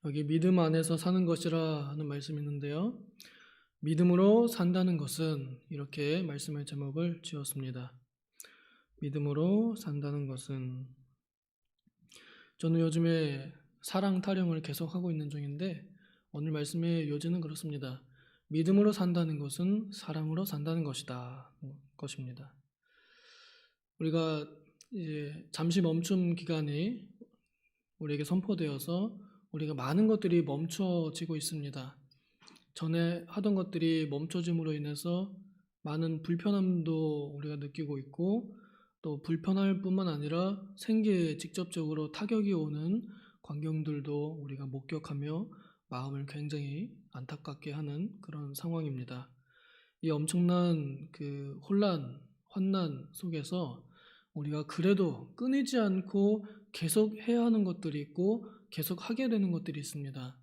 여기 믿음 안에서 사는 것이라 하는 말씀이 있는데요. 믿음으로 산다는 것은 이렇게 말씀의 제목을 지었습니다. 믿음으로 산다는 것은 저는 요즘에 사랑 타령을 계속하고 있는 중인데 오늘 말씀의 요지는 그렇습니다. 믿음으로 산다는 것은 사랑으로 산다는 것입니다. 우리가 이제 잠시 멈춤 기간이 우리에게 선포되어서 우리가 많은 것들이 멈춰지고 있습니다. 전에 하던 것들이 멈춰짐으로 인해서 많은 불편함도 우리가 느끼고 있고 또 불편할 뿐만 아니라 생계에 직접적으로 타격이 오는 광경들도 우리가 목격하며 마음을 굉장히 안타깝게 하는 그런 상황입니다. 이 엄청난 그 혼란, 환난 속에서 우리가 그래도 끊이지 않고 계속 해야 하는 것들이 있고 계속 하게 되는 것들이 있습니다.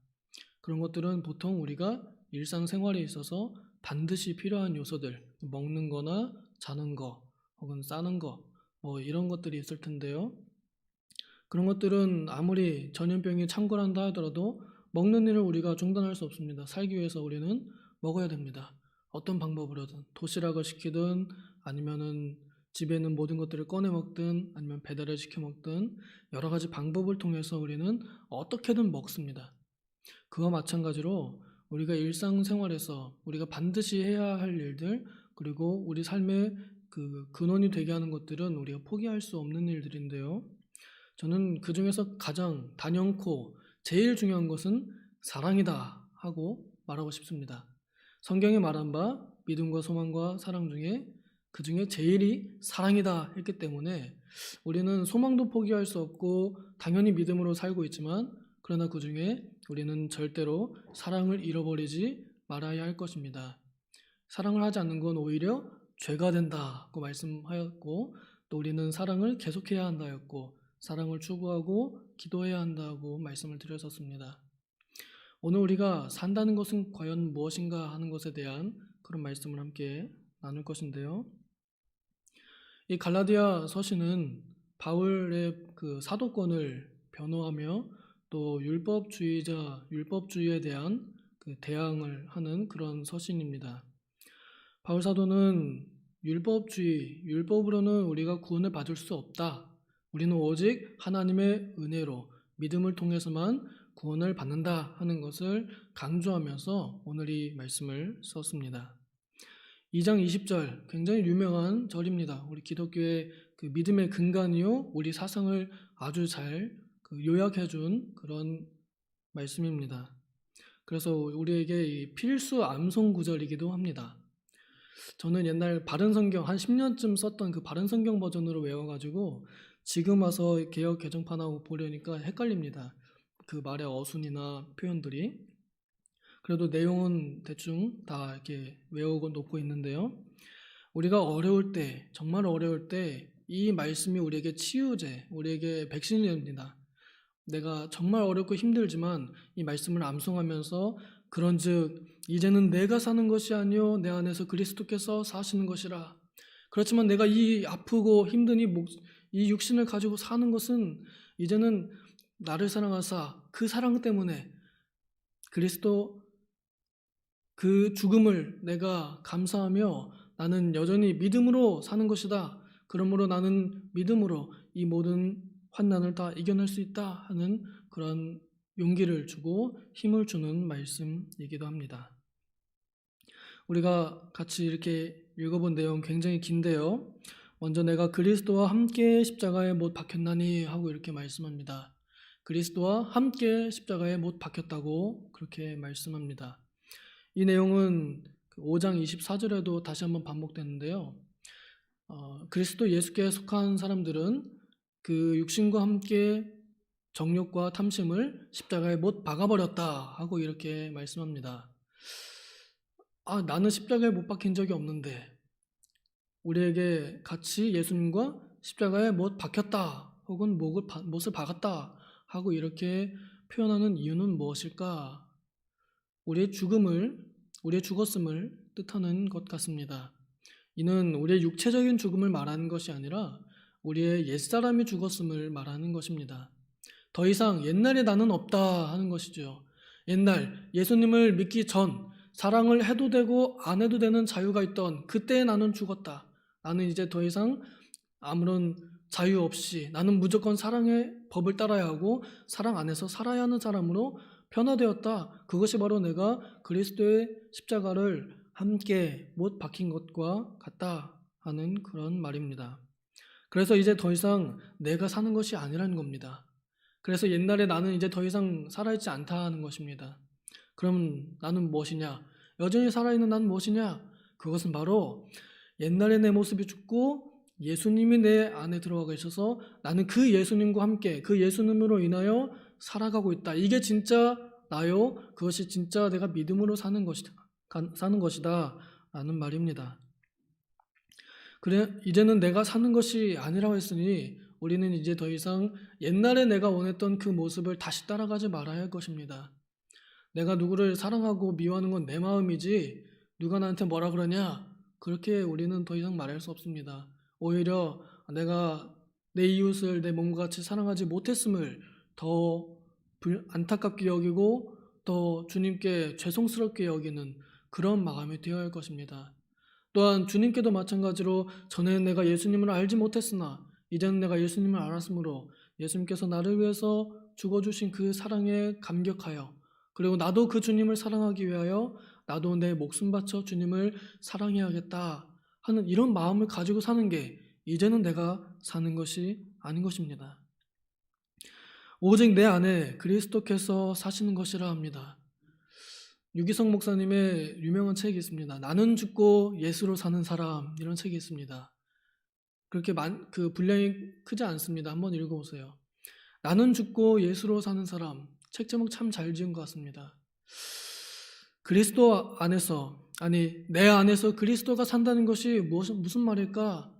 그런 것들은 보통 우리가 일상생활에 있어서 반드시 필요한 요소들, 먹는 거나 자는 거, 혹은 싸는 거, 뭐 이런 것들이 있을 텐데요. 그런 것들은 아무리 전염병이 창궐한다 하더라도 먹는 일을 우리가 중단할 수 없습니다. 살기 위해서 우리는 먹어야 됩니다. 어떤 방법으로든 도시락을 시키든 아니면은 집에 있는 모든 것들을 꺼내 먹든 아니면 배달을 시켜 먹든 여러 가지 방법을 통해서 우리는 어떻게든 먹습니다. 그와 마찬가지로 우리가 일상생활에서 우리가 반드시 해야 할 일들 그리고 우리 삶의 그 근원이 되게 하는 것들은 우리가 포기할 수 없는 일들인데요. 저는 그 중에서 가장 단연코 제일 중요한 것은 사랑이다 하고 말하고 싶습니다. 성경에 말한 바 믿음과 소망과 사랑 중에 그 중에 제일이 사랑이다 했기 때문에 우리는 소망도 포기할 수 없고 당연히 믿음으로 살고 있지만 그러나 그 중에 우리는 절대로 사랑을 잃어버리지 말아야 할 것입니다. 사랑을 하지 않는 건 오히려 죄가 된다고 말씀하였고 또 우리는 사랑을 계속해야 한다였고 사랑을 추구하고 기도해야 한다고 말씀을 드렸었습니다. 오늘 우리가 산다는 것은 과연 무엇인가 하는 것에 대한 그런 말씀을 함께 나눌 것인데요. 이 갈라디아 서신은 바울의 그 사도권을 변호하며 또 율법주의에 대한 그 대항을 하는 그런 서신입니다. 바울 사도는 율법으로는 우리가 구원을 받을 수 없다. 우리는 오직 하나님의 은혜로 믿음을 통해서만 구원을 받는다 하는 것을 강조하면서 오늘 이 말씀을 썼습니다. 2장 20절 굉장히 유명한 절입니다. 우리 기독교의 그 믿음의 근간이요 우리 사상을 아주 잘 요약해 준 그런 말씀입니다. 그래서 우리에게 이 필수 암송 구절이기도 합니다. 저는 옛날 바른성경 한 10년쯤 썼던 그 바른성경 버전으로 외워가지고 지금 와서 개역 개정판하고 보려니까 헷갈립니다. 그 말의 어순이나 표현들이. 그래도 내용은 대충 다 이렇게 외우고 놓고 있는데요. 우리가 어려울 때, 정말 어려울 때 이 말씀이 우리에게 치유제, 우리에게 백신이 됩니다. 내가 정말 어렵고 힘들지만 이 말씀을 암송하면서 그런즉 이제는 내가 사는 것이 아니요 내 안에서 그리스도께서 사시는 것이라. 그렇지만 내가 이 아프고 힘든 이 육신을 가지고 사는 것은 이제는 나를 사랑하사 그 사랑 때문에 그리스도 그 죽음을 내가 감사하며 나는 여전히 믿음으로 사는 것이다. 그러므로 나는 믿음으로 이 모든 환난을 다 이겨낼 수 있다 하는 그런 용기를 주고 힘을 주는 말씀이기도 합니다. 우리가 같이 이렇게 읽어본 내용 굉장히 긴데요. 먼저 내가 그리스도와 함께 십자가에 못 박혔나니 하고 이렇게 말씀합니다. 그리스도와 함께 십자가에 못 박혔다고 그렇게 말씀합니다. 이 내용은 5장 24절에도 다시 한번 반복되는데요. 그리스도 예수께 속한 사람들은 그 육신과 함께 정욕과 탐심을 십자가에 못 박아버렸다 하고 이렇게 말씀합니다. 나는 십자가에 못 박힌 적이 없는데 우리에게 같이 예수님과 십자가에 못 박혔다 혹은 못을 박았다 하고 이렇게 표현하는 이유는 무엇일까? 우리의 죽었음을 뜻하는 것 같습니다. 이는 우리의 육체적인 죽음을 말하는 것이 아니라 우리의 옛사람이 죽었음을 말하는 것입니다. 더 이상 옛날의 나는 없다 하는 것이죠. 옛날 예수님을 믿기 전 사랑을 해도 되고 안 해도 되는 자유가 있던 그때의 나는 죽었다. 나는 이제 더 이상 아무런 자유 없이 나는 무조건 사랑의 법을 따라야 하고 사랑 안에서 살아야 하는 사람으로 변화되었다. 그것이 바로 내가 그리스도의 십자가를 함께 못 박힌 것과 같다 하는 그런 말입니다. 그래서 이제 더 이상 내가 사는 것이 아니라는 겁니다. 그래서 옛날에 나는 이제 더 이상 살아있지 않다 하는 것입니다. 그럼 나는 무엇이냐? 여전히 살아있는 나는 무엇이냐? 그것은 바로 옛날에 내 모습이 죽고 예수님이 내 안에 들어가 계셔서 나는 그 예수님과 함께 그 예수님으로 인하여 살아가고 있다. 이게 진짜 나요. 그것이 진짜 내가 믿음으로 사는 것이다. 라는 말입니다. 그래, 이제는 내가 사는 것이 아니라고 했으니 우리는 이제 더 이상 옛날에 내가 원했던 그 모습을 다시 따라가지 말아야 할 것입니다. 내가 누구를 사랑하고 미워하는 건 내 마음이지 누가 나한테 뭐라 그러냐? 그렇게 우리는 더 이상 말할 수 없습니다. 오히려 내가 내 이웃을 내 몸과 같이 사랑하지 못했음을 더 안타깝게 여기고 더 주님께 죄송스럽게 여기는 그런 마음이 되어야 할 것입니다. 또한 주님께도 마찬가지로 전에는 내가 예수님을 알지 못했으나 이제는 내가 예수님을 알았으므로 예수님께서 나를 위해서 죽어주신 그 사랑에 감격하여 그리고 나도 그 주님을 사랑하기 위하여 나도 내 목숨 바쳐 주님을 사랑해야겠다 하는 이런 마음을 가지고 사는 게 이제는 내가 사는 것이 아닌 것입니다. 오직 내 안에 그리스도께서 사시는 것이라 합니다. 유기성 목사님의 유명한 책이 있습니다. 나는 죽고 예수로 사는 사람 이런 책이 있습니다. 그렇게 그 분량이 크지 않습니다. 한번 읽어보세요. 나는 죽고 예수로 사는 사람. 책 제목 참 잘 지은 것 같습니다. 그리스도 안에서 내 안에서 그리스도가 산다는 것이 무슨 말일까?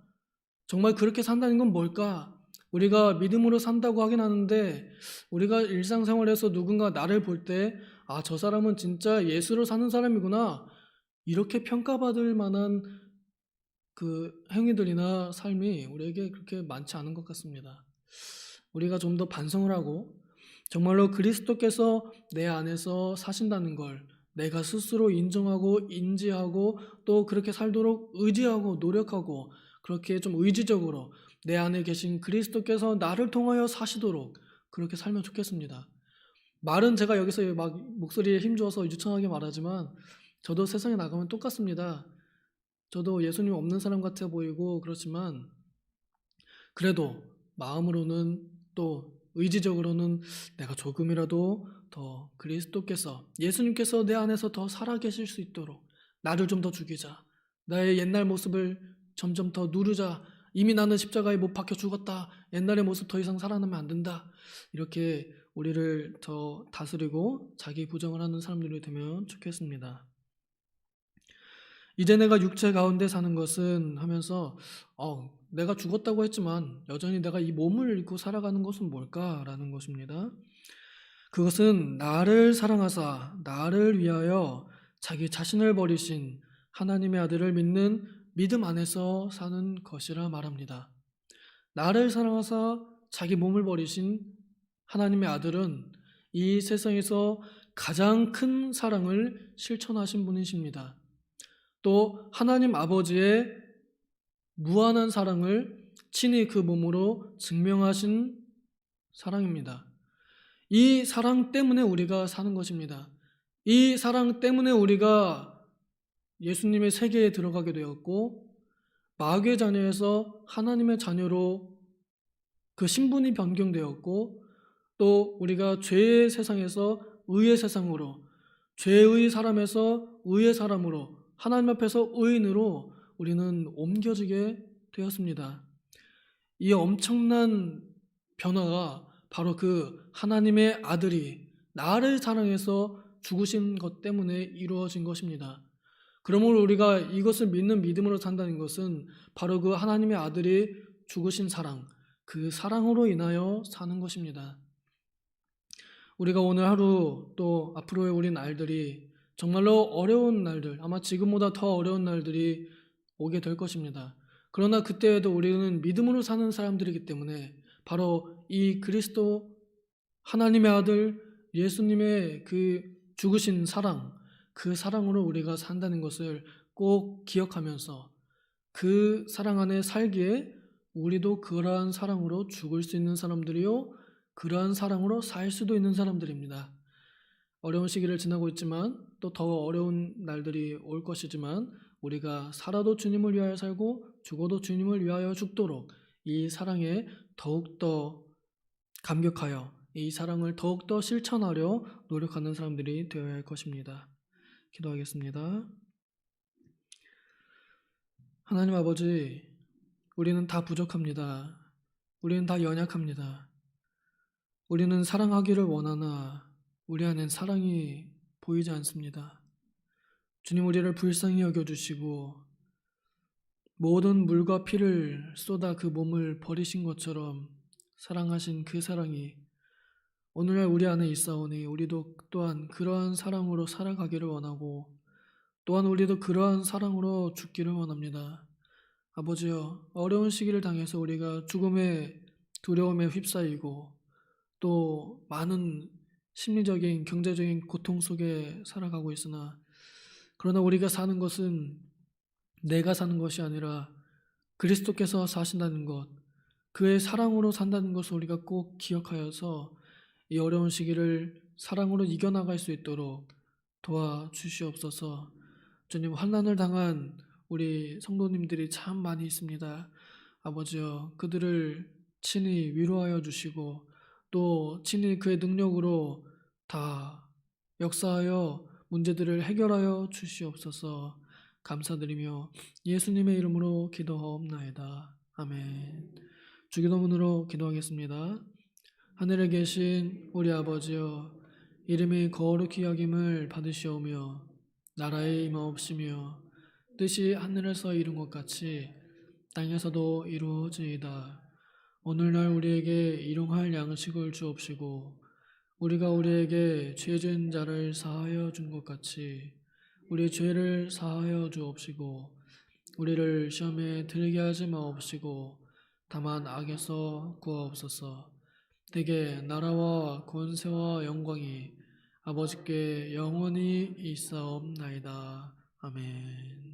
정말 그렇게 산다는 건 뭘까? 우리가 믿음으로 산다고 하긴 하는데 우리가 일상생활에서 누군가 나를 볼 때 저 사람은 진짜 예수로 사는 사람이구나 이렇게 평가받을 만한 그 행위들이나 삶이 우리에게 그렇게 많지 않은 것 같습니다. 우리가 좀 더 반성을 하고 정말로 그리스도께서 내 안에서 사신다는 걸 내가 스스로 인정하고 인지하고 또 그렇게 살도록 의지하고 노력하고 그렇게 좀 의지적으로 내 안에 계신 그리스도께서 나를 통하여 사시도록 그렇게 살면 좋겠습니다. 말은 제가 여기서 막 목소리에 힘줘서 유창하게 말하지만 저도 세상에 나가면 똑같습니다. 저도 예수님 없는 사람 같아 보이고 그렇지만 그래도 마음으로는 또 의지적으로는 내가 조금이라도 더 그리스도께서 예수님께서 내 안에서 더 살아계실 수 있도록 나를 좀 더 죽이자. 나의 옛날 모습을 점점 더 누르자. 이미 나는 십자가에 못 박혀 죽었다. 옛날의 모습 더 이상 살아나면 안 된다. 이렇게 우리를 더 다스리고 자기 부정을 하는 사람들이 되면 좋겠습니다. 이제 내가 육체 가운데 사는 것은 하면서 내가 죽었다고 했지만 여전히 내가 이 몸을 입고 살아가는 것은 뭘까라는 것입니다. 그것은 나를 사랑하사 나를 위하여 자기 자신을 버리신 하나님의 아들을 믿는 믿음 안에서 사는 것이라 말합니다. 나를 사랑하사 자기 몸을 버리신 하나님의 아들은 이 세상에서 가장 큰 사랑을 실천하신 분이십니다. 또 하나님 아버지의 무한한 사랑을 친히 그 몸으로 증명하신 사랑입니다. 이 사랑 때문에 우리가 사는 것입니다. 이 사랑 때문에 우리가 예수님의 세계에 들어가게 되었고 마귀의 자녀에서 하나님의 자녀로 그 신분이 변경되었고 또 우리가 죄의 세상에서 의의 세상으로 죄의 사람에서 의의 사람으로 하나님 앞에서 의인으로 우리는 옮겨지게 되었습니다. 이 엄청난 변화가 바로 그 하나님의 아들이 나를 사랑해서 죽으신 것 때문에 이루어진 것입니다. 그러므로 우리가 이것을 믿는 믿음으로 산다는 것은 바로 그 하나님의 아들이 죽으신 사랑, 그 사랑으로 인하여 사는 것입니다. 우리가 오늘 하루 또 앞으로의 우리 날들이 정말로 어려운 날들, 아마 지금보다 더 어려운 날들이 오게 될 것입니다. 그러나 그때에도 우리는 믿음으로 사는 사람들이기 때문에 바로 이 그리스도 하나님의 아들 예수님의 그 죽으신 사랑, 그 사랑으로 우리가 산다는 것을 꼭 기억하면서 그 사랑 안에 살기에 우리도 그러한 사랑으로 죽을 수 있는 사람들이요, 그러한 사랑으로 살 수도 있는 사람들입니다. 어려운 시기를 지나고 있지만 또 더 어려운 날들이 올 것이지만 우리가 살아도 주님을 위하여 살고 죽어도 주님을 위하여 죽도록 이 사랑에 더욱더 감격하여 이 사랑을 더욱더 실천하려 노력하는 사람들이 되어야 할 것입니다. 기도하겠습니다. 하나님 아버지, 우리는 다 부족합니다. 우리는 다 연약합니다. 우리는 사랑하기를 원하나 우리 안엔 사랑이 보이지 않습니다. 주님, 우리를 불쌍히 여겨주시고 모든 물과 피를 쏟아 그 몸을 버리신 것처럼 사랑하신 그 사랑이 오늘날 우리 안에 있사오니 우리도 또한 그러한 사랑으로 살아가기를 원하고 또한 우리도 그러한 사랑으로 죽기를 원합니다. 아버지여, 어려운 시기를 당해서 우리가 죽음의 두려움에 휩싸이고 또 많은 심리적인 경제적인 고통 속에 살아가고 있으나 그러나 우리가 사는 것은 내가 사는 것이 아니라 그리스도께서 사신다는 것, 그의 사랑으로 산다는 것을 우리가 꼭 기억하여서 이 어려운 시기를 사랑으로 이겨나갈 수 있도록 도와주시옵소서. 주님, 환난을 당한 우리 성도님들이 참 많이 있습니다. 아버지여, 그들을 친히 위로하여 주시고 또 친히 그의 능력으로 다 역사하여 문제들을 해결하여 주시옵소서. 감사드리며 예수님의 이름으로 기도하옵나이다. 아멘. 주기도문으로 기도하겠습니다. 하늘에 계신 우리 아버지여, 이름이 거룩히 여김을 받으시오며 나라의 임하옵시며 뜻이 하늘에서 이룬 것 같이 땅에서도 이루어지이다. 오늘날 우리에게 일용할 양식을 주옵시고 우리가 우리에게 죄 지은 자를 사하여 준 것 같이 우리 죄를 사하여 주옵시고 우리를 시험에 들게 하지 마옵시고 다만 악에서 구하옵소서. 대개 나라와 권세와 영광이 아버지께 영원히 있사옵나이다. 아멘.